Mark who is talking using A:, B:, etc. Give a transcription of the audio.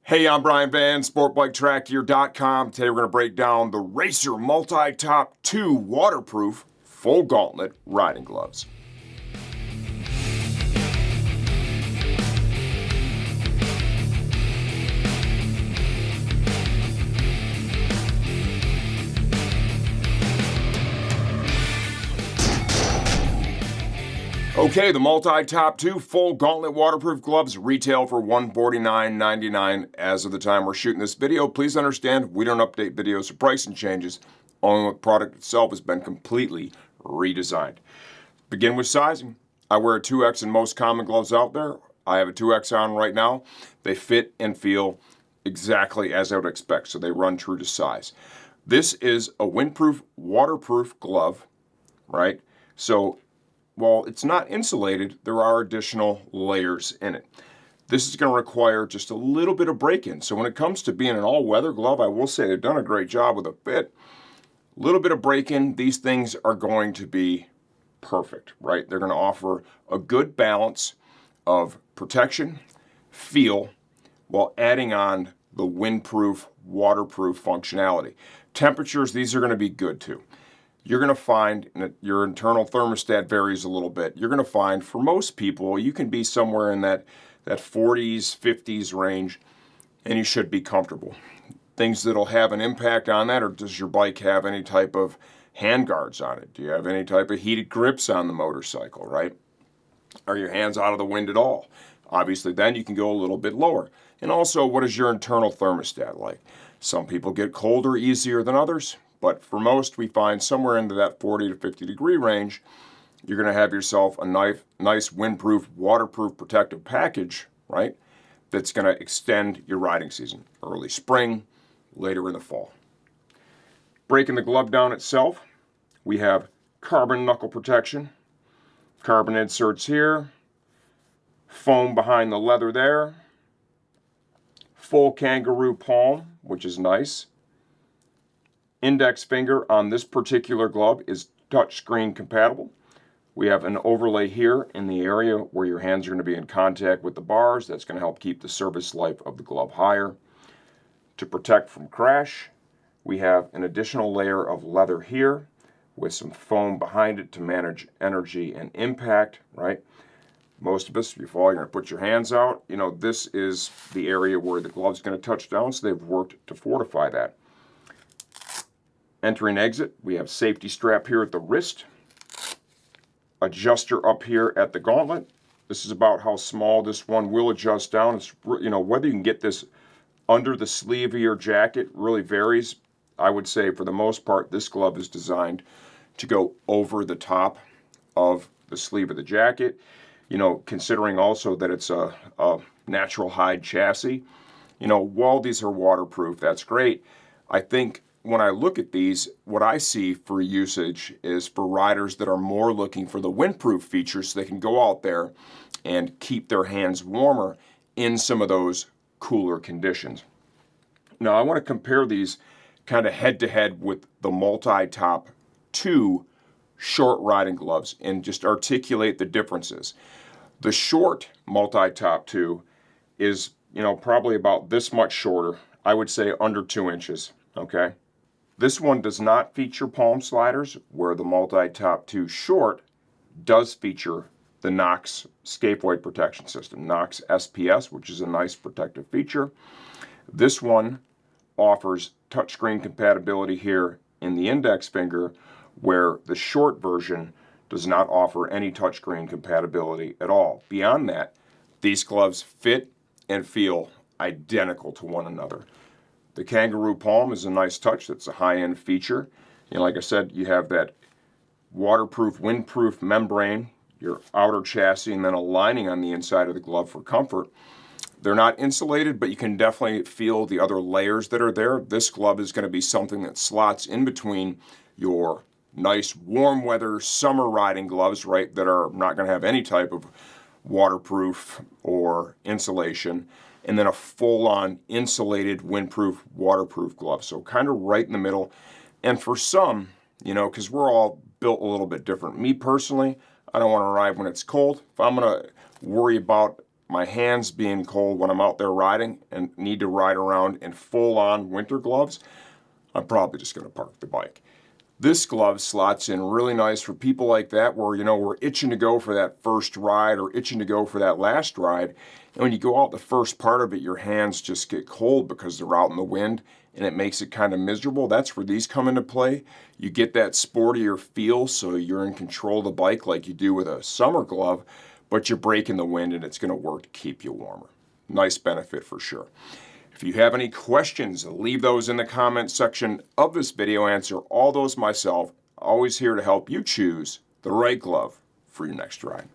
A: Hey, I'm Brian Van, SportBikeTrackGear.com. Today we're going to break down the Racer MultiTop 2 waterproof full gauntlet riding gloves. Okay, the MultiTop 2 full gauntlet waterproof gloves retail for $149.99 as of the time we're shooting this video. Please understand, we don't update videos for pricing changes. Only the product itself has been completely redesigned. Begin with sizing. I wear a 2X in most common gloves out there. I have a 2X on right now. They fit and feel exactly as I would expect, so they run true to size. This is a windproof, waterproof glove, right? So while it's not insulated, there are additional layers in it. This is going to require just a little bit of break-in. So when it comes to being an all-weather glove, I will say they've done a great job with the fit. A little bit of break-in, these things are going to be perfect, right? They're going to offer a good balance of protection, feel, while adding on the windproof, waterproof functionality. Temperatures, these are going to be good too. You're going to find your internal thermostat varies a little bit. You're going to find for most people, you can be somewhere in that 40s, 50s range, and you should be comfortable. Things that'll have an impact on that, or does your bike have any type of handguards on it? Do you have any type of heated grips on the motorcycle, right? Are your hands out of the wind at all? Obviously, then you can go a little bit lower. And also, what is your internal thermostat like? Some people get colder easier than others. But for most, we find somewhere into that 40 to 50 degree range, you're going to have yourself a nice windproof, waterproof protective package, right? That's going to extend your riding season. Early spring, later in the fall. Breaking the glove down itself, we have carbon knuckle protection, carbon inserts here, foam behind the leather there, full kangaroo palm, which is nice. Index finger on this particular glove is touchscreen compatible. We have an overlay here in the area where your hands are going to be in contact with the bars. That's going to help keep the service life of the glove higher. To protect from crash, we have an additional layer of leather here with some foam behind it to manage energy and impact, right? Most of us, if you fall, you're going to put your hands out. You know, this is the area where the glove's going to touch down, so they've worked to fortify that. Entry and exit, we have safety strap here at the wrist, adjuster up here at the gauntlet. This is about how small this one will adjust down. It's, you know, whether you can get this under the sleeve of your jacket really varies. I would say for the most part, this glove is designed to go over the top of the sleeve of the jacket. You know, considering also that it's a natural hide chassis, you know, while these are waterproof, that's great. I think when I look at these, what I see for usage is for riders that are more looking for the windproof features so they can go out there and keep their hands warmer in some of those cooler conditions. Now, I want to compare these kind of head-to-head with the MultiTop 2 short riding gloves and just articulate the differences. The short MultiTop 2 is, you know, probably about this much shorter. I would say under 2 inches, okay? This one does not feature palm sliders, where the MultiTop 2 Short does feature the Knox scaphoid protection system, Knox SPS, which is a nice protective feature. This one offers touchscreen compatibility here in the index finger, where the short version does not offer any touchscreen compatibility at all. Beyond that, these gloves fit and feel identical to one another. The kangaroo palm is a nice touch. That's a high-end feature. You know, like I said, you have that waterproof, windproof membrane, your outer chassis, and then a lining on the inside of the glove for comfort. They're not insulated, but you can definitely feel the other layers that are there. This glove is going to be something that slots in between your nice warm weather summer riding gloves, right, that are not going to have any type of waterproof or insulation, and then a full-on insulated, windproof, waterproof glove. So kind of right in the middle. And for some, you know, because we're all built a little bit different. Me personally, I don't want to ride when it's cold. If I'm going to worry about my hands being cold when I'm out there riding and need to ride around in full-on winter gloves, I'm probably just going to park the bike. This glove slots in really nice for people like that where, we're itching to go for that first ride or itching to go for that last ride. And when you go out the first part of it, your hands just get cold because they're out in the wind and it makes it kind of miserable. That's where these come into play. You get that sportier feel, so you're in control of the bike like you do with a summer glove, but you're breaking the wind and it's going to work to keep you warmer. Nice benefit for sure. If you have any questions, leave those in the comment section of this video. Answer all those myself. Always here to help you choose the right glove for your next ride.